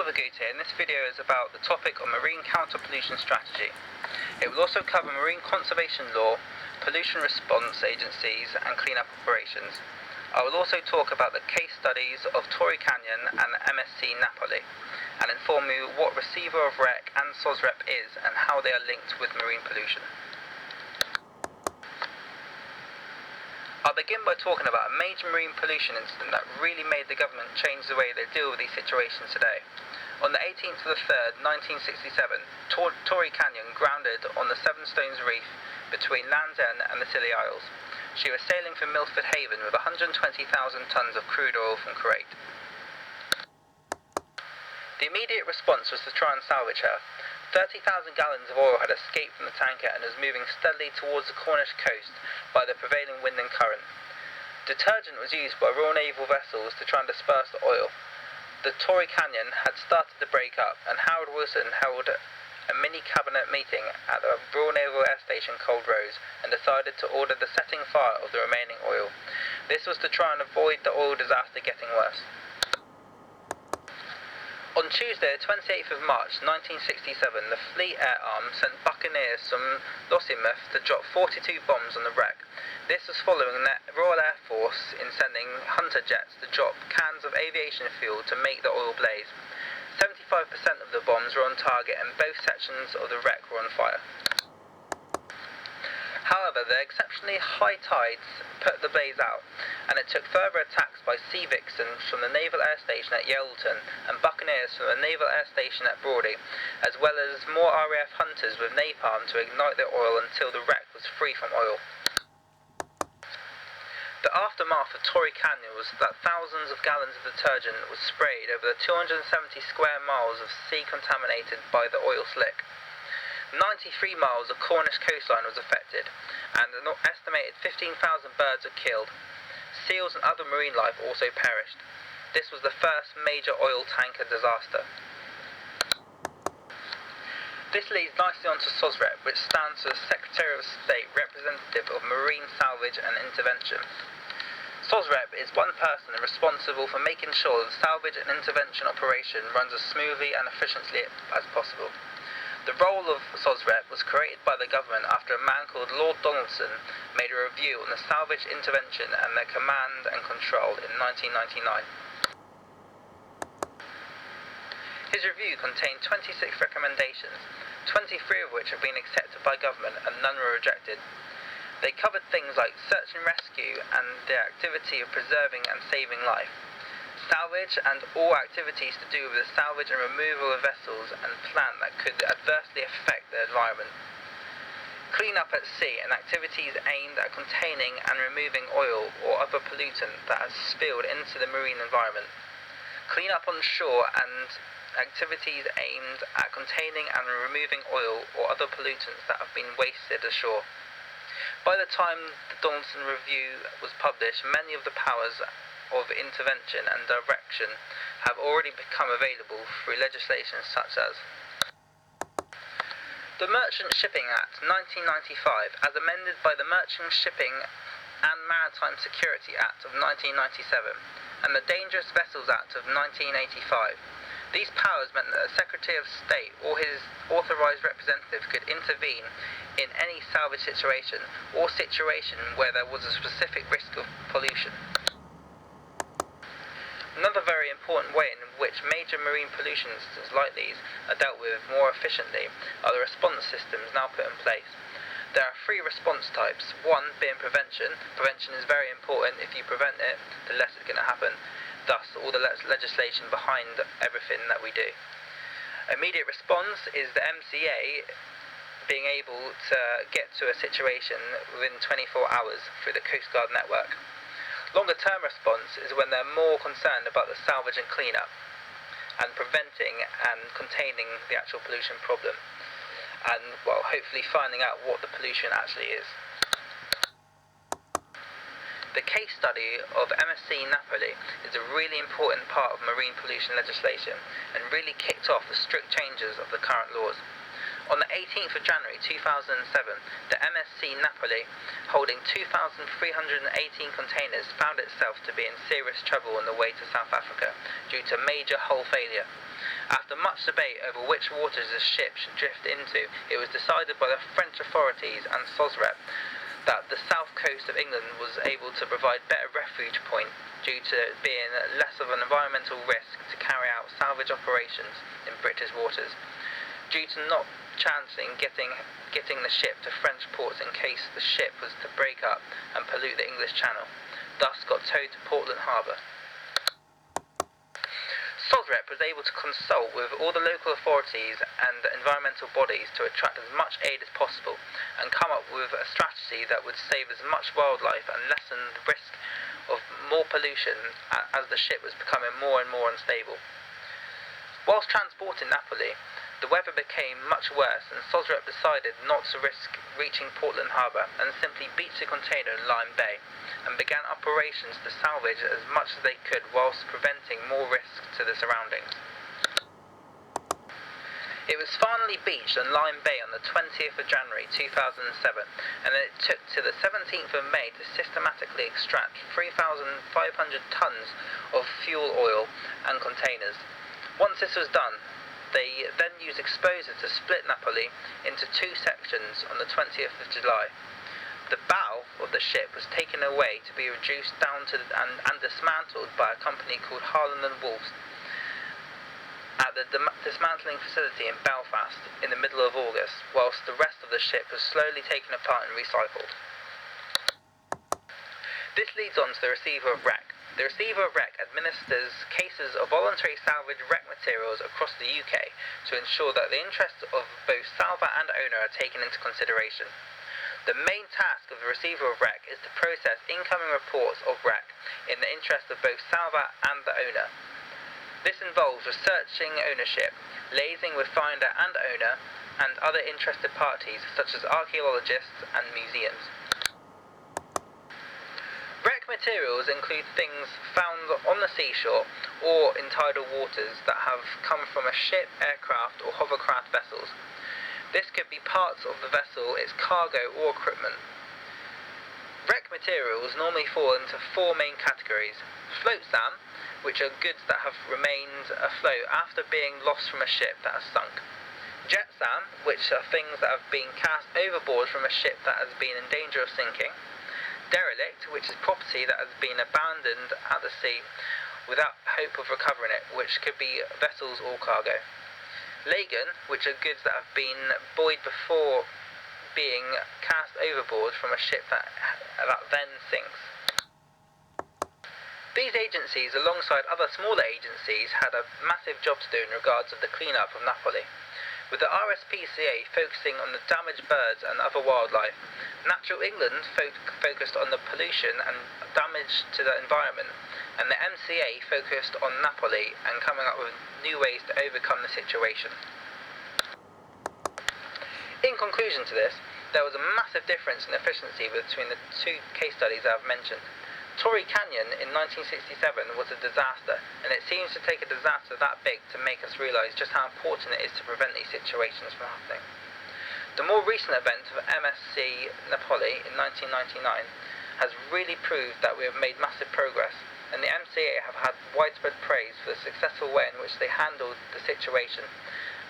with Goutte, and this video is about the topic of marine counter-pollution strategy. It will also cover marine conservation law, pollution response agencies and cleanup operations. I will also talk about the case studies of Torrey Canyon and MSC Napoli, and inform you what receiver of REC and SOSREP is and how they are linked with marine pollution. I'll begin by talking about a major marine pollution incident that really made the government change the way they deal with these situations today. On the 18th of the 3rd, 1967, Torrey Canyon grounded on the Seven Stones Reef between Land's End and the Scilly Isles. She was sailing for Milford Haven with 120,000 tonnes of crude oil from Kuwait. The immediate response was to try and salvage her. 30,000 gallons of oil had escaped from the tanker and was moving steadily towards the Cornish coast by the prevailing wind and current. Detergent was used by Royal Naval vessels to try and disperse the oil. The Torrey Canyon had started to break up, and Harold Wilson held a mini-cabinet meeting at the Royal Naval Air Station Cold Rose and decided to order the setting fire of the remaining oil. This was to try and avoid the oil disaster getting worse. On Tuesday, 28th of March 1967, the Fleet Air Arm sent buccaneers from Lossiemouth to drop 42 bombs on the wreck. This was following the Royal Air Force in sending Hunter jets to drop cans of aviation fuel to make the oil blaze. 75% of the bombs were on target and both sections of the wreck were on fire. However, the exceptionally high tides put the blaze out, and it took further attacks by Sea Vixens from the Naval Air Station at Yeovilton and buccaneers from the Naval Air Station at Brawdy, as well as more RAF Hunters with napalm to ignite the oil until the wreck was free from oil. The aftermath of Torrey Canyon was that thousands of gallons of detergent was sprayed over the 270 square miles of sea contaminated by the oil slick. 93 miles of Cornish coastline was affected, and an estimated 15,000 birds were killed. Seals and other marine life also perished. This was the first major oil tanker disaster. This leads nicely on to SOSREP, which stands for Secretary of State Representative of Marine Salvage and Intervention. SOSREP is one person responsible for making sure the salvage and intervention operation runs as smoothly and efficiently as possible. The role of SOSREP was created by the government after a man called Lord Donaldson made a review on the salvage intervention and their command and control in 1999. His review contained 26 recommendations, 23 of which have been accepted by government and none were rejected. They covered things like search and rescue and the activity of preserving and saving life, salvage and all activities to do with the salvage and removal of vessels and plant that could adversely affect the environment, clean up at sea and activities aimed at containing and removing oil or other pollutant that has spilled into the marine environment, clean up on shore and activities aimed at containing and removing oil or other pollutants that have been wasted ashore. By the time the Donaldson Review was published, many of the powers of intervention and direction have already become available through legislation such as the Merchant Shipping Act 1995 as amended by the Merchant Shipping and Maritime Security Act of 1997 and the Dangerous Vessels Act of 1985. These powers meant that the Secretary of State or his authorised representative could intervene in any salvage situation or situation where there was a specific risk of pollution. Another very important way in which major marine pollution incidents like these are dealt with more efficiently are the response systems now put in place. There are three response types. One being prevention. Prevention is very important. If you prevent it, the less it's going to happen. Thus, all the legislation behind everything that we do. Immediate response is the MCA being able to get to a situation within 24 hours through the Coast Guard network. Longer term response is when they're more concerned about the salvage and cleanup and preventing and containing the actual pollution problem and, well, hopefully finding out what the pollution actually is. The case study of MSC Napoli is a really important part of marine pollution legislation and really kicked off the strict changes of the current laws. On the 18th of January 2007, the MSC Napoli, holding 2,318 containers, found itself to be in serious trouble on the way to South Africa due to major hull failure. After much debate over which waters the ship should drift into, it was decided by the French authorities and Sozrep that the south coast of England was able to provide better refuge point due to it being less of an environmental risk to carry out salvage operations in British waters, due to not chancing getting the ship to French ports in case the ship was to break up and pollute the English Channel, thus got towed to Portland Harbour. Sozrep was able to consult with all the local authorities and environmental bodies to attract as much aid as possible and come up with a strategy that would save as much wildlife and lessen the risk of more pollution as the ship was becoming more and more unstable. Whilst transporting Napoli, the weather became much worse and Sozrep decided not to risk reaching Portland Harbour and simply beached the container in Lyme Bay and began operations to salvage as much as they could whilst preventing more risk to the surroundings. It was finally beached in Lyme Bay on the 20th of January 2007 and it took to the 17th of May to systematically extract 3,500 tonnes of fuel oil and containers. Once this was done, they then used explosives to split Napoli into two sections on the 20th of July. The bow of the ship was taken away to be reduced down to and dismantled by a company called Harland and Wolff at the dismantling facility in Belfast in the middle of August, whilst the rest of the ship was slowly taken apart and recycled. This leads on to the Receiver of Wreck. The Receiver of Wreck administers cases of voluntary salvage wreck materials across the UK to ensure that the interests of both salver and owner are taken into consideration. The main task of the Receiver of Wreck is to process incoming reports of wreck in the interest of both salver and the owner. This involves researching ownership, liaising with finder and owner, and other interested parties such as archaeologists and museums. Wreck materials include things found on the seashore or in tidal waters that have come from a ship, aircraft or hovercraft vessels. This could be parts of the vessel, its cargo or equipment. Wreck materials normally fall into four main categories: float sand, which are goods that have remained afloat after being lost from a ship that has sunk; jet sand, which are things that have been cast overboard from a ship that has been in danger of sinking; derelict, which is property that has been abandoned at the sea without hope of recovering it, which could be vessels or cargo; Lagan, which are goods that have been buoyed before being cast overboard from a ship that then sinks. These agencies, alongside other smaller agencies, had a massive job to do in regards of the clean-up of Napoli, with the RSPCA focusing on the damaged birds and other wildlife. Natural England focused on the pollution and damage to the environment, and the MCA focused on Napoli and coming up with new ways to overcome the situation. In conclusion to this, there was a massive difference in efficiency between the two case studies I have mentioned. Torrey Canyon in 1967 was a disaster, and it seems to take a disaster that big to make us realise just how important it is to prevent these situations from happening. The more recent event of MSC Napoli in 1999 has really proved that we have made massive progress, and the MCA have had widespread praise for the successful way in which they handled the situation,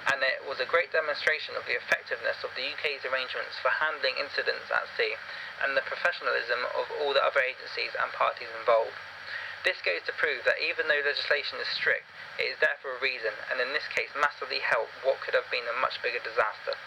and it was a great demonstration of the effectiveness of the UK's arrangements for handling incidents at sea and the professionalism of all the other agencies and parties involved. This goes to prove that even though legislation is strict, it is there for a reason, and in this case massively helped what could have been a much bigger disaster.